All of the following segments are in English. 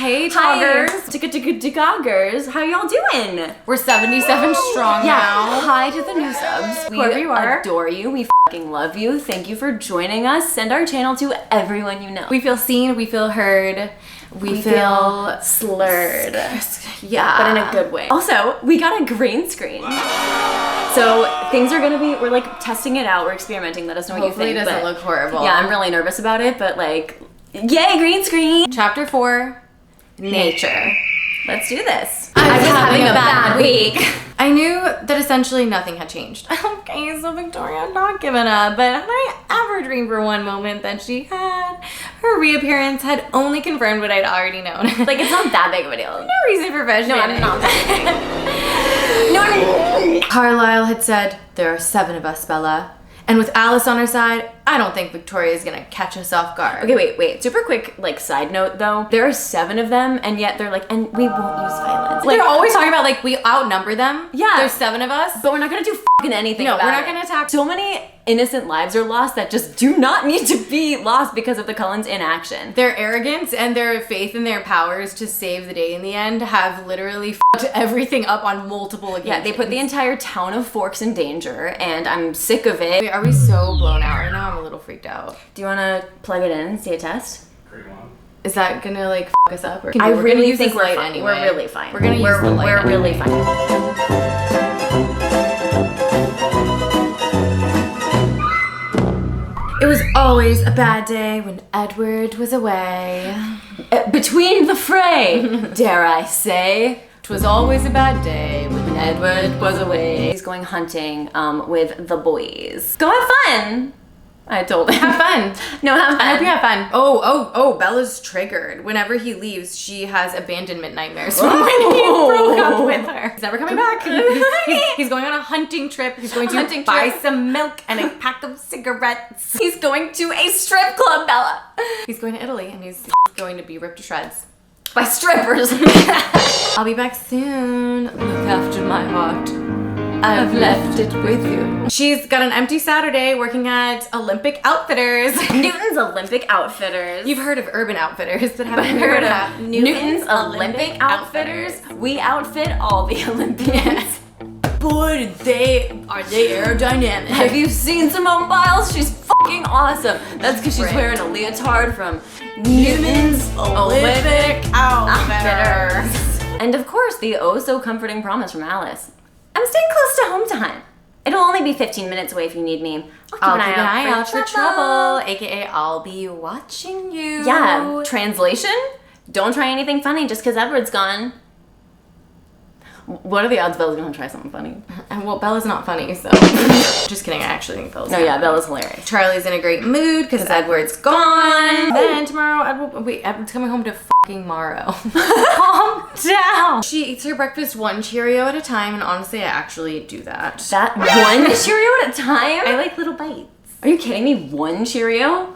Hey, toggers. Toggers. How y'all doing? We're 77 strong now. Hi to the new subs. We Whoever you are. adore you. We fucking love you. Thank you for joining us. Send our channel to everyone you know. We feel seen, we feel heard, we feel slurred. Yeah. But in a good way. Also, we got a green screen. So things are gonna be, we're like testing it out, we're experimenting, let us know what Hopefully you think. it doesn't look horrible. Yeah, I'm really nervous about it, but like, yay, green screen. Chapter 4, Nature. Let's do this. I was having a bad week. I knew that essentially nothing had changed. Okay, so Victoria had not given up, but had I ever dreamed for one moment that she had? Her reappearance had only confirmed what I'd already known. Like, it's not that big of a deal. No reason for frustrating. No, I'm not. Carlisle had said, "There are 7 of us, Bella. And with Alice on her side, I don't think Victoria is gonna catch us off guard." Okay, wait. Super quick, like, side note though. There are 7 of them, and yet they're like, and we won't use violence. Like, they're always talking about, like, we outnumber them. Yeah. There's 7 of us. but we're not gonna do fucking anything No, about we're not it. gonna attack. So many innocent lives are lost that just do not need to be lost because of the Cullens' inaction. Their arrogance and their faith in their powers to save the day in the end have literally fucked everything up on multiple occasions. Yeah, they put the entire town of Forks in danger, and I'm sick of it. Wait, are we so blown out right now? I'm a little freaked out. Do you wanna plug it in and see a test? Is that gonna, like, fuck us up? Or I we're gonna really use think this we're light fine. anyway. We're really fine. We're gonna use the light We're anyway. really fine. It was always a bad day when Edward was away. Between the fray, dare I say. 'Twas always a bad day when Edward was away. He's going hunting with the boys. Go have fun! I told him. Have fun. No, have fun. I hope you have fun. Oh, Bella's triggered. Whenever he leaves, she has abandonment nightmares from when he broke up with her. He's never coming back. He's going on a hunting trip. He's going to buy some milk and a pack of cigarettes. He's going to a strip club, Bella. He's going to Italy and he's going to be ripped to shreds. By strippers. I'll be back soon. Look after my heart. I've left it with you. She's got an empty Saturday working at Olympic Outfitters. Newton's Olympic Outfitters. You've heard of Urban Outfitters, but haven't heard of Newton's Olympic Outfitters. We outfit all the Olympians. Boy, are they aerodynamic. Have you seen Simone Biles? She's fucking awesome. That's because she's Right. wearing a leotard from Newton's Olympic Outfitters. And of course, the oh so comforting promise from Alice. I'm staying close to home time. It'll only be 15 minutes away if you need me. I'll keep an eye out for trouble, aka I'll be watching you. Yeah, translation? Don't try anything funny just because Edward's gone. What are the odds Bella's gonna try something funny? Well, Bella's not funny, so. Just kidding, I actually think Bella's No, funny. yeah, Bella's hilarious. Charlie's in a great mood because Edward's gone. Then tomorrow, Edward's coming home to fucking Morrow. Calm down. She eats her breakfast 1 Cheerio at a time, and honestly, I actually do that. That one Cheerio at a time? I like little bites. Are you kidding me? 1 Cheerio?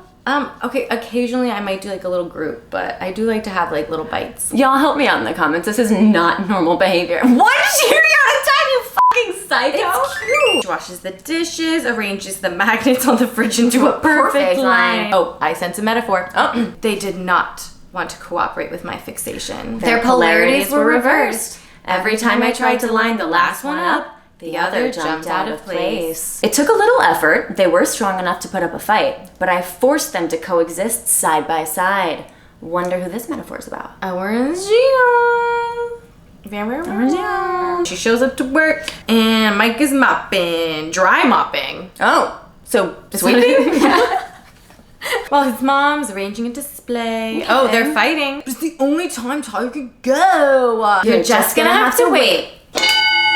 Okay, occasionally I might do like a little group, but I do like to have like little bites. Y'all help me out in the comments. This is not normal behavior. 1 Cheerio at a time, you fucking psycho! It's cute. She washes the dishes, arranges the magnets on the fridge into a perfect line. Oh, I sense a metaphor. Oh, they did not want to cooperate with my fixation. Their polarities were reversed. Every time I tried to line the last one up, the other jumped out of place. It took a little effort. They were strong enough to put up a fight, but I forced them to coexist side by side. Wonder who this metaphor's about. She shows up to work, and Mike is mopping, dry mopping. Oh, so sweeping? While his mom's arranging a display. Okay. Oh, they're fighting. It's the only time Tyler could go. You're just gonna have to wait.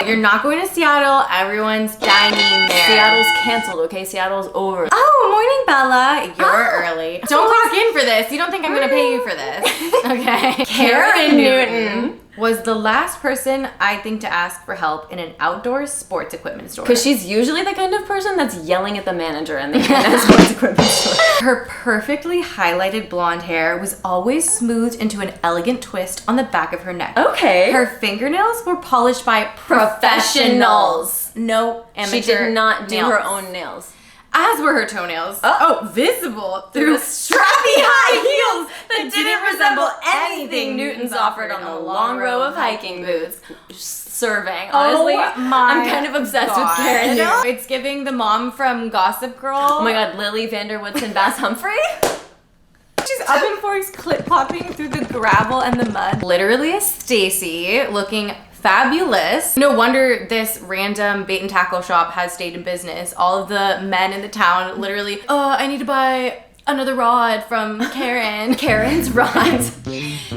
You're not going to Seattle. Everyone's dining there. Seattle's canceled, okay? Seattle's over. Oh, morning, Bella. You're early. Don't clock in for this. You don't think I'm going to pay you for this. Okay. Karen Newton was the last person I think to ask for help in an outdoor sports equipment store. Because she's usually the kind of person that's yelling at the manager in the sports equipment store. Her perfectly highlighted blonde hair was always smoothed into an elegant twist on the back of her neck. Okay. Her fingernails were polished by professionals. No amateur She did not do nails. her own nails. as were her toenails. Oh, visible through strappy high heels that didn't resemble anything Newton's offered on the long row of hiking boots. Serving, honestly. I'm kind of obsessed with Karen. It's giving the mom from Gossip Girl. Oh my god, Lily Vanderwoodson Bass Humphrey? She's up in forks, clip popping through the gravel and the mud. Literally a Stacy looking fabulous. No wonder this random bait and tackle shop has stayed in business. All of the men in the town literally, I need to buy another rod from Karen. Karen's rods.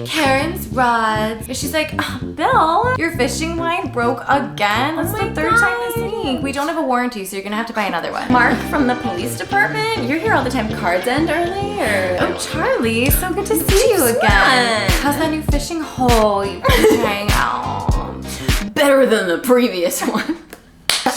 Karen's rods. She's like, Bill, your fishing line broke again. That's the third time this week. We don't have a warranty, so you're gonna have to buy another one. Mark from the police department, you're here all the time. Cards end early, or? Oh, Charlie, so good to see you again. How's that new fishing hole you've been trying out? Better than the previous one.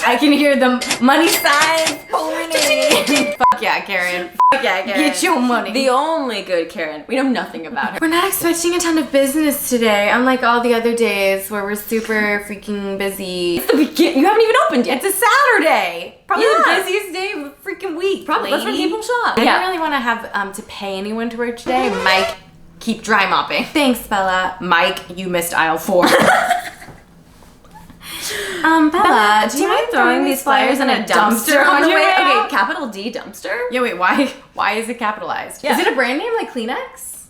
I can hear the money signs pouring in. Fuck yeah, Karen. Fuck yeah, Karen. Get your money. The only good Karen. We know nothing about her. We're not expecting a ton of business today, unlike all the other days where we're super freaking busy. It's the beginning. You haven't even opened yet. It's a Saturday. Probably the busiest day of the freaking week. Probably. That's when people shop. I don't really want to have to pay anyone to work today. Mike, keep dry mopping. Thanks, Bella. Mike, you missed aisle 4. Bella, do you mind throwing these flyers in a dumpster on your way out? Okay, capital D dumpster? Yeah, wait, why is it capitalized? Yeah. Is it a brand name like Kleenex?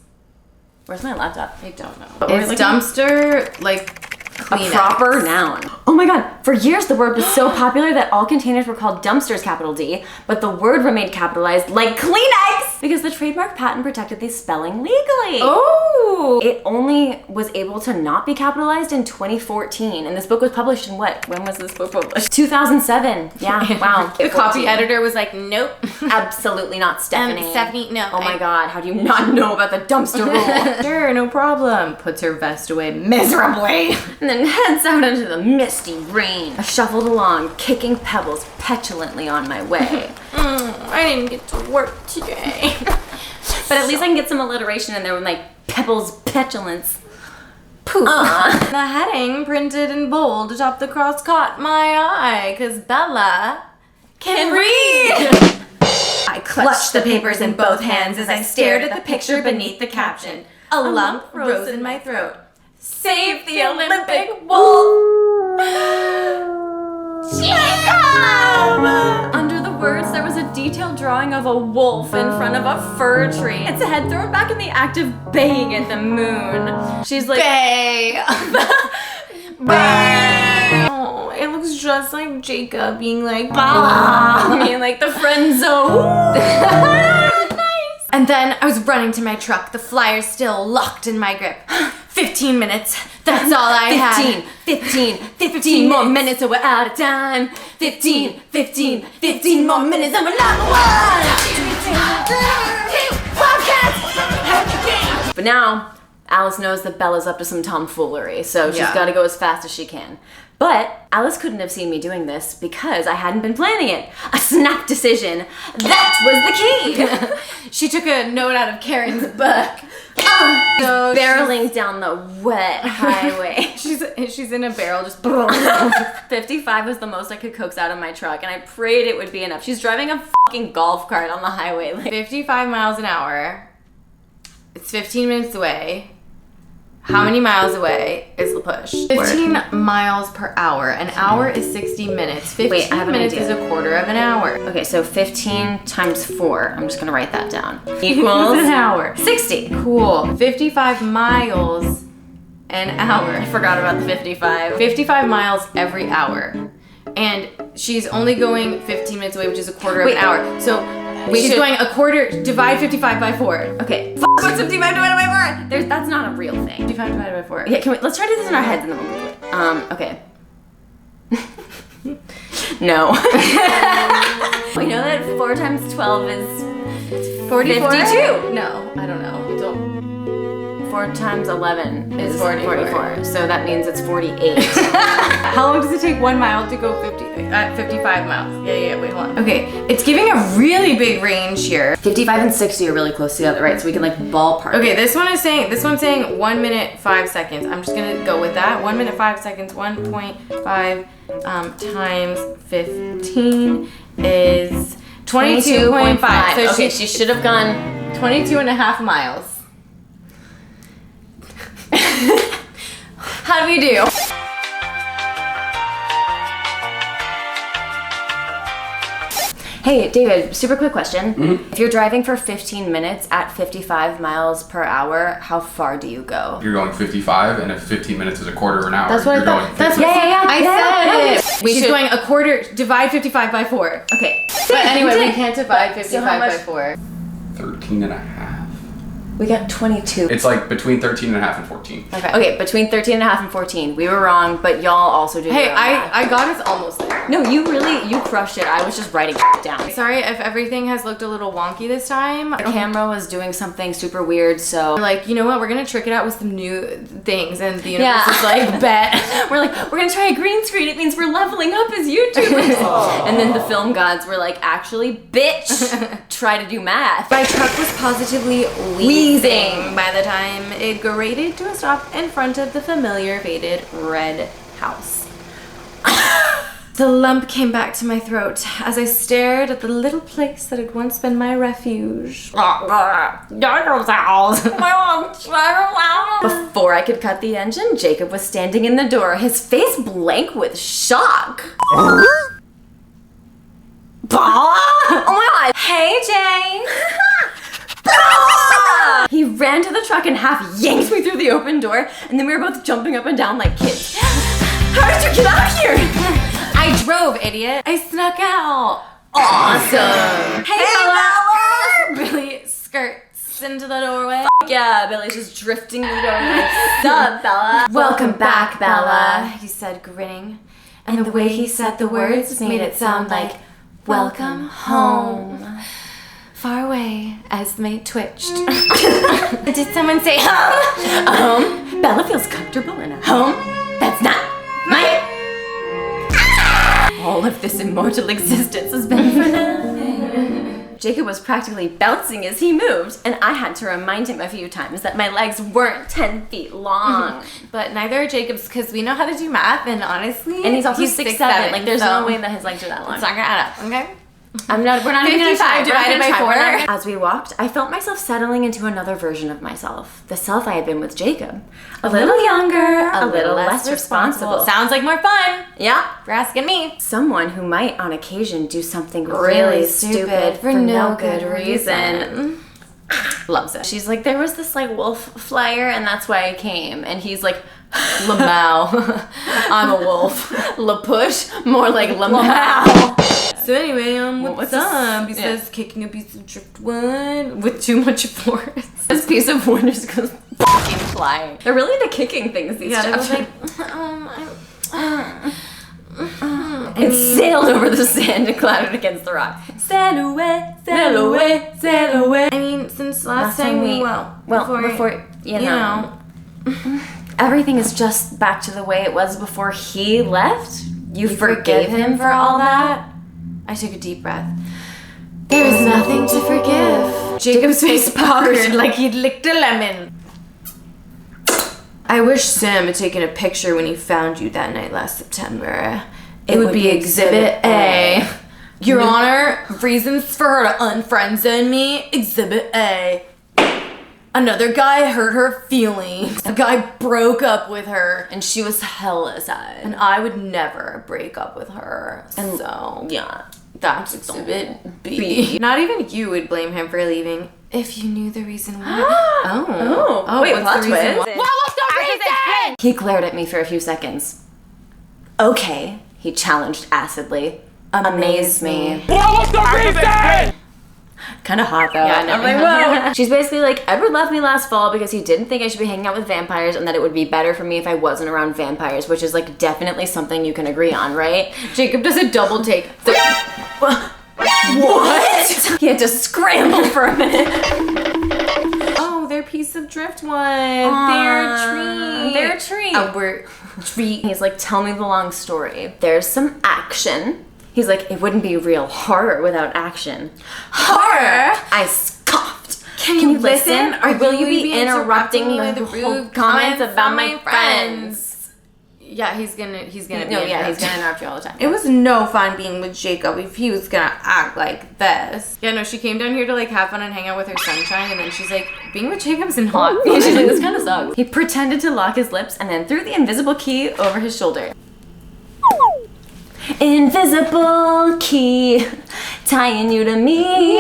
Where's my laptop? I don't know. Is dumpster like Kleenex? A proper noun. Oh my god, for years the word was so popular that all containers were called dumpsters, capital D, but the word remained capitalized like Kleenex because the trademark patent protected the spelling legally. Oh! It only was able to not be capitalized in 2014, and this book was published in what? When was this book published? 200007. Yeah, wow. The copy editor was like, nope. Absolutely not, Stephanie. Stephanie, no. Oh my god, how do you not know about the dumpster rule? Sure, no problem. Puts her vest away miserably. And then heads out into the misty rain. I shuffled along, kicking pebbles petulantly on my way. I didn't get to work today. But at least I can get some alliteration in there with my pebbles petulance. Poop. The heading printed in bold atop the cross caught my eye, cause Bella can read. I clutched the papers in both hands as I stared at the picture beneath the caption. A lump rose in my throat. Save the Olympic wolf! Under the words, there was a detailed drawing of a wolf in front of a fir tree. Its head thrown back in the act of baying at the moon. She's like, Bay! Bay! Oh, it looks just like Jacob being like, bah! I mean, like the friend zone. Nice! And then I was running to my truck, the flyer still locked in my grip. 15 minutes, that's all I had. 15 more minutes and we're out of time. 15 more minutes and we're number one. But now, Alice knows that Bella's up to some tomfoolery, so she's got to go as fast as she can. But Alice couldn't have seen me doing this because I hadn't been planning it. A snap decision. That was the key. She took a note out of Karen's book. So barreling down the wet highway. she's in a barrel just 55 was the most I could coax out of my truck, and I prayed it would be enough. She's driving a fucking golf cart on the highway. 55 miles an hour. It's 15 minutes away. How many miles away is La Push? 15 miles per hour. An hour is 60 minutes. 15 minutes is a quarter of an hour. Okay, so 15 times 4. I'm just gonna write that down. Equals an hour. 60. Cool. 55 miles an hour. I forgot about the 55. 55 miles every hour. And she's only going 15 minutes away, which is a quarter of an hour. So she's going a quarter, divide 55 by 4. Okay. What's 55 divided by 4? That's not a real thing. 55 divided by 4. Yeah, let's try to do this in our heads and then we'll do it. Okay. No. We know that 4 times 12 is 44? 52. No, I don't know. Don't. 4 times 11 is 44. So that means it's 48. How long does it take 1 mile to go 55 miles? Yeah, wait, hold on. Okay, it's giving a really big range here. 55 and 60 are really close together, right? So we can like ballpark. Okay, this one's saying 1 minute 5 seconds. I'm just gonna go with that. 1 minute 5 seconds, 1.5 times 15 is 22.5. So okay, she should have gone 22.5 miles. How do we do? Hey, David, super quick question. If you're driving for 15 minutes at 55 miles per hour, how far do you go? You're going 55, and if 15 minutes is a quarter of an hour, That's what you're I thought. going That's 50. I said it. She's going a quarter, divide 55 by 4. Okay. But anyway, we can't divide 55 how by much- 4. 13 and a half. We got 22. It's like between 13 and a half and 14. Okay, between 13 and a half and 14. We were wrong, but y'all also did Hey, your own math. I got us almost there. No, you crushed it. I was just writing it down. Sorry if everything has looked a little wonky this time. The camera was doing something super weird, so... We're like, you know what? We're gonna trick it out with some new things, and the universe is like, bet. We're gonna try a green screen. It means we're leveling up as YouTubers. And then the film gods were like, actually, bitch, try to do math. My truck was positively wheezing by the time it grated to a stop in front of the familiar faded red house. The lump came back to my throat as I stared at the little place that had once been my refuge. Before I could cut the engine, Jacob was standing in the door, his face blank with shock. Bala? Oh my god. Hey, Jay. He ran to the truck and half yanked me through the open door, and then we were both jumping up and down like kids. How did you get out here? I drove, idiot. I snuck out. Awesome. Hey, Bella. Billy skirts into the doorway. Yeah, Billy's just drifting and going like, sup, Bella? Welcome back, Bella, he said, grinning. And the way he said the words made it sound like, welcome home. Far away as the mate twitched. Did someone say home? Bella feels comfortable in a home that's not mine. All of this immortal existence has been for nothing. Jacob was practically bouncing as he moved, and I had to remind him a few times that my legs weren't 10 feet long. But neither are Jacob's, because we know how to do math, and honestly, And he's also 6'7". Like, there's so no way that his legs are that long. it's not gonna add up, okay? We're not even gonna 55 try. divided by 4. As we walked, I felt myself settling into another version of myself. The self I had been with Jacob. A little younger, a little less responsible. Sounds like more fun. Yeah. For asking me. Someone who might, on occasion, do something really stupid for no good reason. Loves it. She's like, there was this like wolf flyer, and that's why I came. And he's like, lmao. I'm a wolf. La push, more like lmao. So anyway, what's what's this? up? He says kicking a piece of driftwood with too much force. This piece of wood just goes fucking flying. They're really into kicking things, these Yeah, chapters. It sailed over the sand and clattered against the rock. Sail away, sail away, sail away. I mean, since last time we before you know, everything is just back to the way it was before he left. You forgave him for all that? I took a deep breath. There is nothing to forgive. Jacob's face puckered like he'd licked a lemon. I wish Sam had taken a picture when he found you that night last September. It would be Exhibit A. Your Honor, reasons for her to unfriend-zone me. Exhibit A. Another guy hurt her feelings. A guy broke up with her. And she was hella sad. And I would never break up with her. And so, yeah. that's Exhibit B. Not even you would blame him for leaving if you knew the reason why. Wait, what's plot the reason twist? why? What was the reason? He glared at me for a few seconds. Okay, he challenged acidly. Amaze me. What was the reason? Kind of hot though. Yeah, no. I'm like, whoa. She's basically like, Edward left me last fall because he didn't think I should be hanging out with vampires and that it would be better for me if I wasn't around vampires, which is like definitely something you can agree on, right? Jacob does a double take. What? He had to scramble for a minute. Oh, they're piece of driftwood. They're a tree. They're a tree. We're tree. He's like, tell me the long story. There's some action. He's like, it wouldn't be real horror without action. Horror? I scoffed. Can you listen? Or will you be interrupting the rude comments about my friends? Yeah, he's gonna be he's gonna interrupt you all the time. It was no fun being with Jacob if he was gonna act like this. Yeah, no, she came down here to like have fun and hang out with her sunshine, and then she's like, being with Jacob's not fun. She's like, this kind of sucks. He pretended to lock his lips and then threw the invisible key over his shoulder. Invisible key, tying you to me.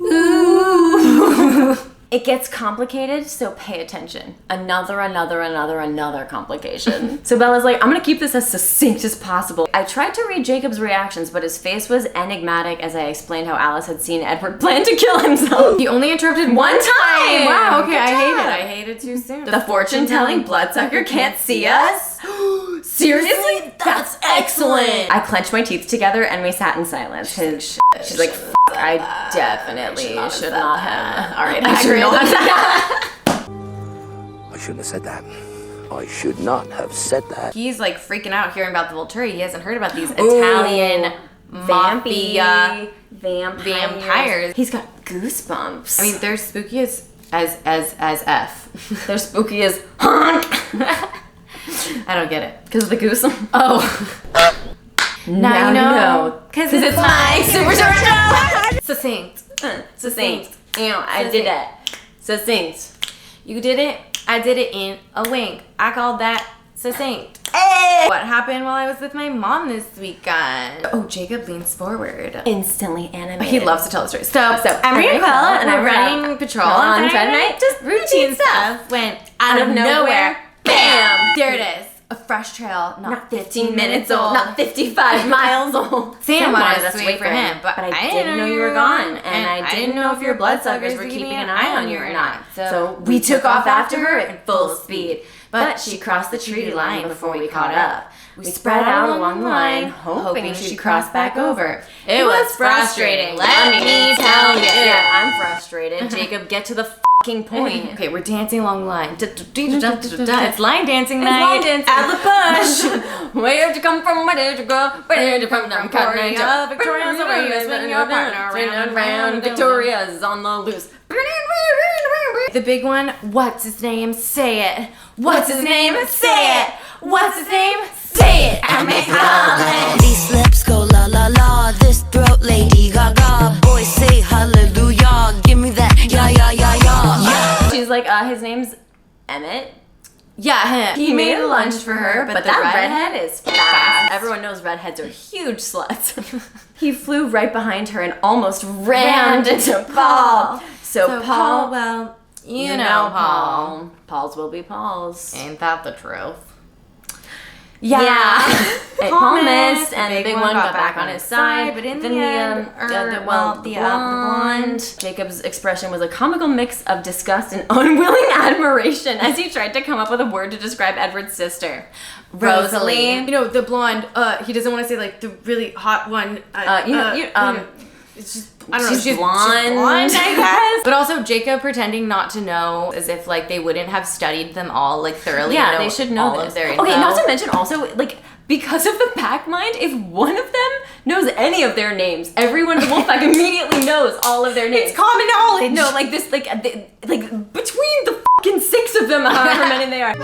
Ooh. It gets complicated, so pay attention. Another complication. So Bella's like, I'm gonna keep this as succinct as possible. I tried to read Jacob's reactions, but his face was enigmatic as I explained how Alice had seen Edward plan to kill himself. He only interrupted one time! Wow, okay, I hate it too soon. The fortune-telling bloodsucker can't see us? Seriously? That's excellent! I clenched my teeth together and we sat in silence. She's like, I definitely should not have. Alright, I should not have. I shouldn't have said that. I should not have said that. He's like freaking out hearing about the Volturi. He hasn't heard about these Italian mafia vampires. He's got goosebumps. I mean, they're spooky as F. They're spooky as honk. I don't get it. Because of the goose. Oh. Now you know. Because it's my super short show. Succinct. Succinct. You know, I did that. Succinct. You did it. I did it in a wink. I called that succinct. Hey! What happened while I was with my mom this weekend? Oh, Jacob leans forward. Instantly animated. He loves to tell the story. So I'm Rita Quill, and I'm running patrol on Friday night. Just routine stuff. Went out of nowhere. Bam! There it is. A fresh trail, not 15 minutes old, not 55 miles old. Sam wanted us to wait for him, but I didn't know you were gone, and I didn't know if your bloodsuckers were keeping an eye on you or not. So we took off after her at full speed, but she crossed the treaty line before we caught up. We spread out along the line, hoping she'd cross back over. It was frustrating, let me tell you. Yeah, I'm frustrated. Jacob, get to the fucking point. Okay, we're dancing along the line. It's line dancing night. Line dancing. At the push. Where'd you come from? Where did you go? Where did you come from? Victoria, Victoria's the way you swing your partner around and round. Victoria's on the loose. The big one, what's his name? Say it. What's his name? Say it. What's his name? Say it. I make it. These lips go la la la. This throat, Lady Gaga. Boys say hallelujah. Give me that ya ya ya ya. She's like, his name's Emmett. Yeah, him. He made a lunch for her, but that redhead is fast. Everyone knows redheads are huge sluts. He flew right behind her and almost rammed into Paul. So Paul, well, you know Paul. Paul's will be Paul's. Ain't that the truth? Yeah. Paul missed, and the big one got back on his side. But in then the end, the blonde. Jacob's expression was a comical mix of disgust and unwilling admiration as he tried to come up with a word to describe Edward's sister. Rosalie. You know, the blonde, he doesn't want to say like the really hot one. It's just, I don't know, she's blonde, I guess. But also Jacob pretending not to know, as if like they wouldn't have studied them all like thoroughly. Yeah, they should know all this. Of their info. Okay, not to mention also like because of the pack mind, if one of them knows any of their names, everyone in the wolf pack immediately knows all of their names. It's common knowledge. No, like this, like between the fucking 6 of them, however many they are.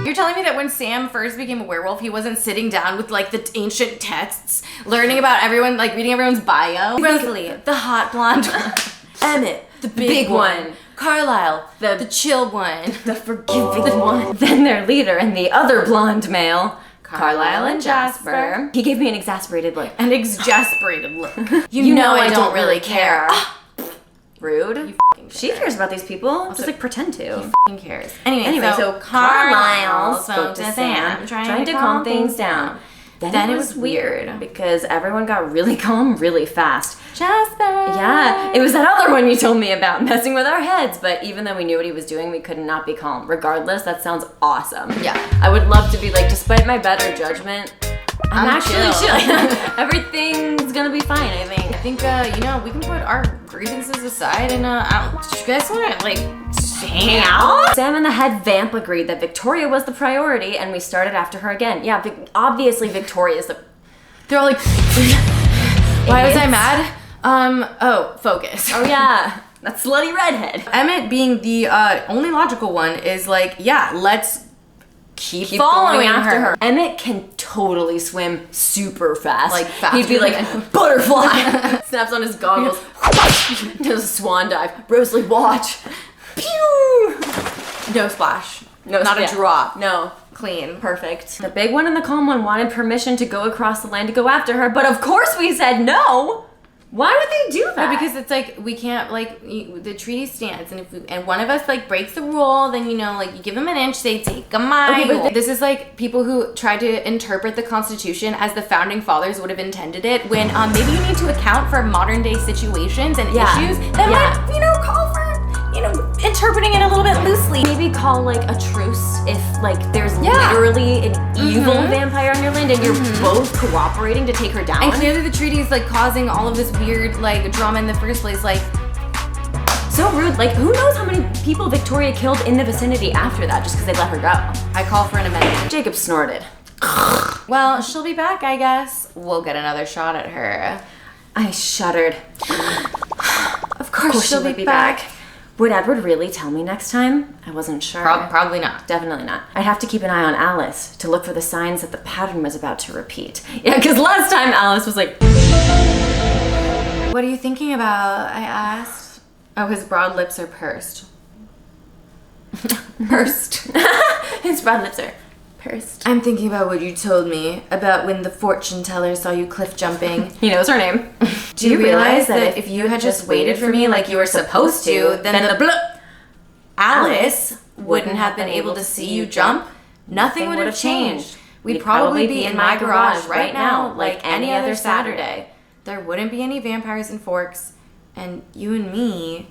You're telling me that when Sam first became a werewolf, he wasn't sitting down with like the ancient texts, learning about everyone, like reading everyone's bio? Rosalie, the hot blonde one. Emmett, the big one. Carlisle, the chill one. The forgiving one. Then their leader and the other blonde male, Carlisle and Jasper. He gave me an exasperated look. An exasperated look. You know I don't really care. Rude. She cares about these people. Also, just like pretend to. He cares. Anyway, so Carlisle spoke to Sam, trying to calm things down. Then it was weird because everyone got really calm really fast. Jasper. Yeah, it was that other one you told me about, messing with our heads. But even though we knew what he was doing, we could not be calm. Regardless, that sounds awesome. Yeah. I would love to be like, despite my better judgment, I'm actually chill. Everything's gonna be fine, I think. I think, you know, we can put our grievances aside and, do you guys want to, like, hang out? Sam and the head vamp agreed that Victoria was the priority, and we started after her again. Yeah, obviously Victoria's the... They're all like, why was I mad? Focus. Oh, yeah. That slutty redhead. Emmett being the only logical one is like, yeah, let's keep Following going after her. her. Emmett can totally swim super fast. Like, faster He'd be like, than- butterfly. Snaps on his goggles. Does a swan dive. Rosalie, watch. Pew! No splash. No, Not yeah. a drop. No. Clean. Perfect. The big one and the calm one wanted permission to go across the line to go after her, but of course we said no. Why would they do that? No, because it's like we can't the treaty stands, and if one of us like breaks the rule, then you give them an inch, they take a mile. Okay, but this is like people who try to interpret the Constitution as the founding fathers would have intended it. When maybe you need to account for modern day situations and issues that might call for interpreting it a little bit loosely. Maybe call like a truce if like there's literally an evil vampire on your land and you're both cooperating to take her down. And clearly the treaty is like causing all of this weird like drama in the first place. Like, so rude. Like, who knows how many people Victoria killed in the vicinity after that just because they let her go. I call for an amendment. Jacob snorted. Well, she'll be back, I guess. We'll get another shot at her. I shuddered. Of course she'll be back. Would Edward really tell me next time? I wasn't sure. Probably not. Definitely not. I'd have to keep an eye on Alice to look for the signs that the pattern was about to repeat. Yeah, because last time Alice was like... What are you thinking about? I asked. Oh, his broad lips are pursed. Pursed. His broad lips are pursed. I'm thinking about what you told me about when the fortune teller saw you cliff jumping. He knows her name. Do you realize that if you had just waited for me like you were supposed to, then the Alice wouldn't have been able to see you jump? Nothing would have changed. We'd probably be in my garage right now like any other Saturday. There wouldn't be any vampires and forks, and you and me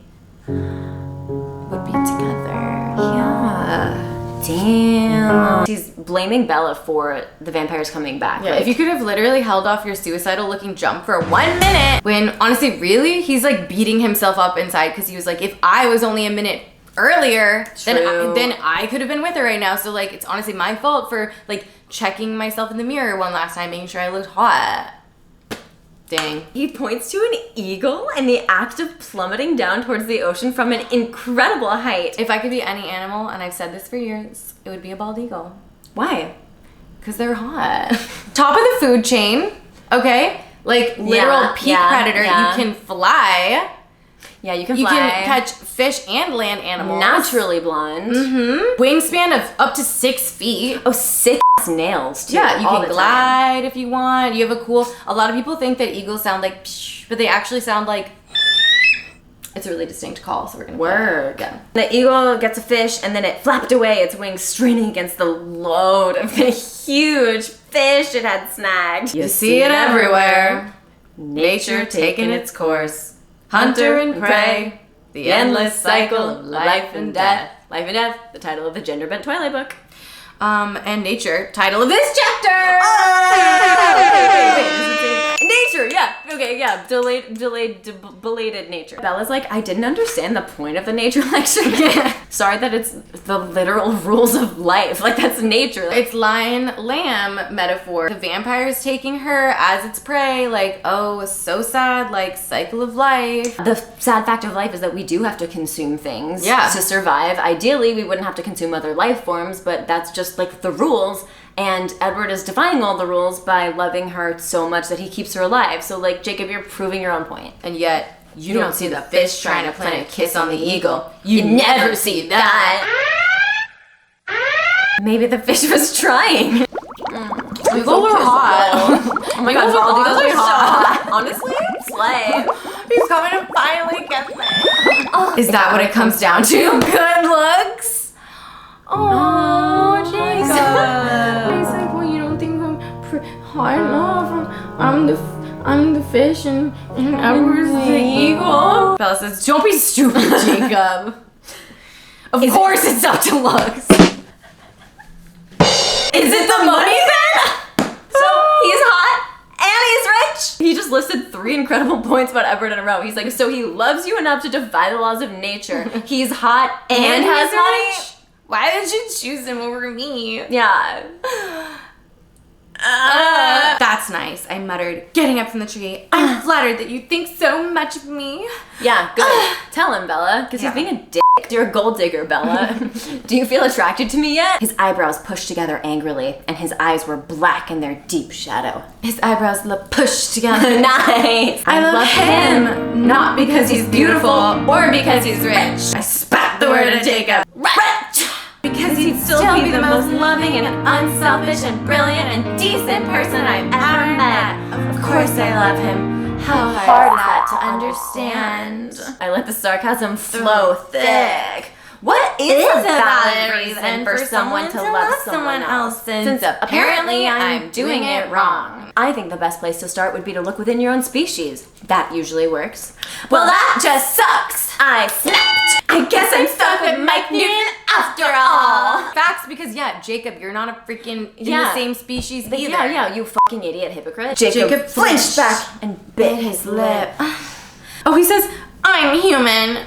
would be together. Yeah. Damn. She's blaming Bella for the vampires coming back. Yeah, Like, if you could have literally held off your suicidal looking jump for 1 minute, when honestly, really, he's like beating himself up inside because he was like, if I was only a minute earlier, then I could have been with her right now. So like, it's honestly my fault for like checking myself in the mirror one last time, making sure I looked hot. Dang. He points to an eagle in the act of plummeting down towards the ocean from an incredible height. If I could be any animal, and I've said this for years, it would be a bald eagle. Why? Because they're hot. Top of the food chain, okay? Like literal peak predator. Yeah. You can fly. Yeah, you can You fly. can catch fish and land animals. Naturally blonde. Wingspan of up to 6 feet. Oh, sick ass nails too. Yeah, you all can the time. glide if you want. You have a lot of people think that eagles sound like psh, but they actually sound like it's a really distinct call, so we're gonna Work. Yeah. The eagle gets a fish and then it flapped away, its wings straining against the load of the huge fish it had snagged. You see it everywhere. Nature taking its course. Hunter and prey. The endless cycle of life and death. Life and Death, the title of the gender bent Twilight book. And nature, title of this chapter. Nature, yeah. Okay, yeah. Belated nature. Bella's like, I didn't understand the point of the nature lecture. Sorry that it's the literal rules of life. Like, that's nature. Like, It's lion-lamb metaphor. The vampire is taking her as its prey, like, oh, so sad, like, cycle of life. the sad fact of life is that we do have to consume things Yeah. to survive. Ideally, we wouldn't have to consume other life forms, but that's just like the rules. And Edward is defying all the rules by loving her so much that he keeps her alive. So, like, Jacob, you're proving your own point. And yet, you don't see the fish trying to plant a kiss on the eagle. You never see that. Maybe the fish was trying. Eagles are hot. Oh my god, bald eagles are hot. Honestly, slay. He's coming to finally get there. Is that what it comes down to? Good looks? Oh, Jacob. He's like, well, you don't think I'm hot enough? I'm the fish and Edward's the eagle. Bella says, don't be stupid, Jacob. Of course it's up to looks. Is it the money then? So he's hot and he's rich. He just listed 3 incredible points about Edward in a row. He's like, so he loves you enough to defy the laws of nature. He's hot and has he's money. rich? Why did you choose him over me? Yeah. That's that's nice, I muttered, getting up from the tree. I'm flattered that you think so much of me. Yeah, good. Tell him, Bella, because he's being a dick. You're a gold digger, Bella. Do you feel attracted to me yet? His eyebrows pushed together angrily, and his eyes were black in their deep shadow. His eyebrows look pushed together. Nice. I love him, not because he's beautiful or because he's rich. I spat the word at Jacob. Rich! Because he'd still be the most loving and unselfish and brilliant and decent person I've ever met. Of course I love him. How hard is that to understand? I let the sarcasm flow thick. What is a valid reason for someone to love someone else since apparently I'm doing it wrong? I think the best place to start would be to look within your own species. That usually works. Well, that just sucks. I snapped. I guess I'm stuck with Mike Newton after all. Facts, because Jacob, you're not a freaking in the same species either. Yeah, you fucking idiot hypocrite. Jacob flinched back and bit his lip. Oh, he says, I'm human.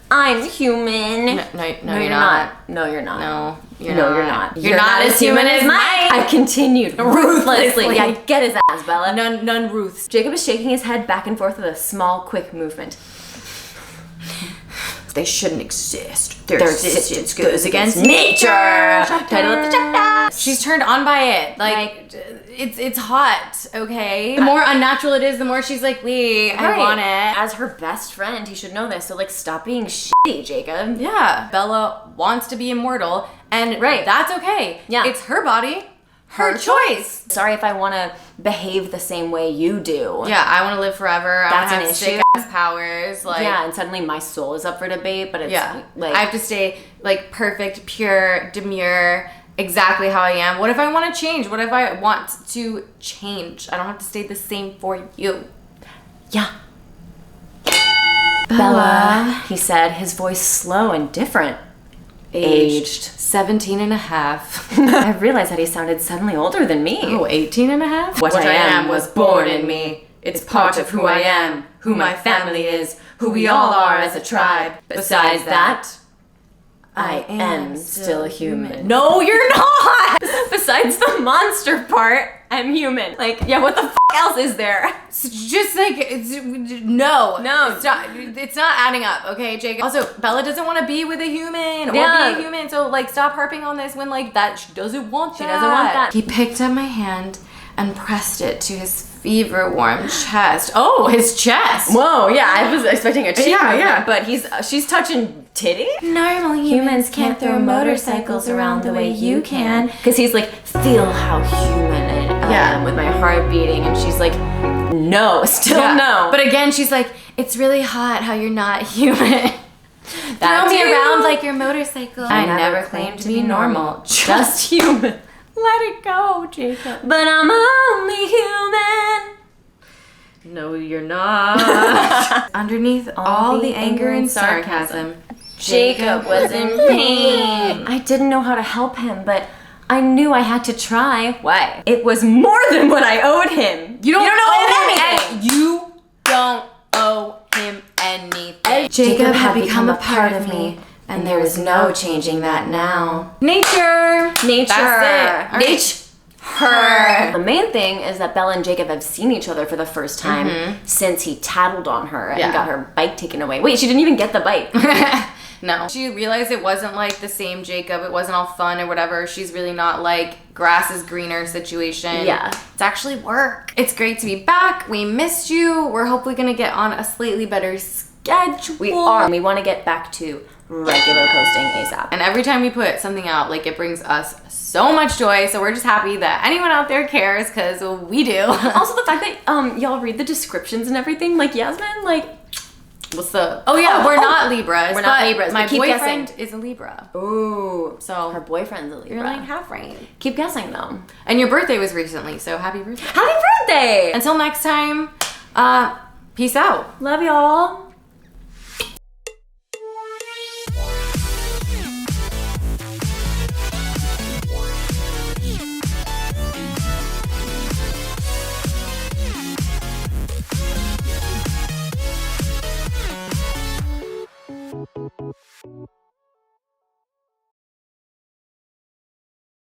I'm human. No, you're not. No, you're not. No, you're not. You're not as human as Mike. I continued ruthlessly. Yeah, get his ass, Bella. None Ruths. Jacob is shaking his head back and forth with a small, quick movement. They shouldn't exist. Their existence goes against nature. Title of the chapter. She's turned on by it. Like it's hot, okay? The more unnatural it is, the more she's like, wait, I want it. As her best friend, he should know this. So stop being shitty, Jacob. Yeah. Bella wants to be immortal, and that's okay. Yeah. It's her body. Her choice. Sorry if I want to behave the same way you do. Yeah, I want to live forever. That's I an issue. Sick-ass powers. And suddenly my soul is up for debate, but it's I have to stay perfect, pure, demure, exactly how I am. What if I want to change? What if I want to change? I don't have to stay the same for you. Yeah. Bella, he said, his voice slow and different. Aged 17 and a half. I realized that he sounded suddenly older than me. Oh, 18 and a half? What I am was born in me. It's part of who I am, who my family is, who we all are as a tribe. Besides that, I am still human. No, you're not! Besides the monster part, I'm human. What the f*** else is there? Just no. It's not adding up, okay, Jacob? Also, Bella doesn't want to be with a human or be a human, so stop harping on this when she doesn't want that. She doesn't want that. He picked up my hand and pressed it to his fever-warm chest. Oh, his chest. Whoa, yeah, I was expecting a cheek yeah. But she's touching titty? Normal humans can't throw motorcycles around the way you can. Because he's feel how human I am with my heart beating. And she's no, still no. But again, she's it's really hot how you're not human. Throw me around like your motorcycle. I never claimed to be normal. Just human. Let it go, Jacob. But I'm only human. No, you're not. Underneath all the anger and sarcasm, Jacob was in pain. I didn't know how to help him, but I knew I had to try. Why? It was more than what I owed him. You don't owe him anything. You don't owe him anything. Jacob had become a part of me. And there is no changing that now. Nature. That's it. Nature. The main thing is that Bella and Jacob have seen each other for the first time since he tattled on her and got her bike taken away. Wait, she didn't even get the bike. No. She realized it wasn't the same Jacob. It wasn't all fun or whatever. She's really not grass is greener situation. Yeah. It's actually work. It's great to be back. We missed you. We're hopefully going to get on a slightly better schedule. We are. We want to get back to regular posting ASAP. And every time we put something out, it brings us so much joy. So we're just happy that anyone out there cares, because we do. Also the fact that y'all read the descriptions and everything, Yasmin, what's the... Oh yeah, we're not Libras. We're not Libras. My keep boyfriend guessing. is a Libra. Ooh. So her boyfriend's a Libra. You're half right. Keep guessing though. And your birthday was recently, so happy birthday. Happy birthday! Until next time, peace out. Love y'all.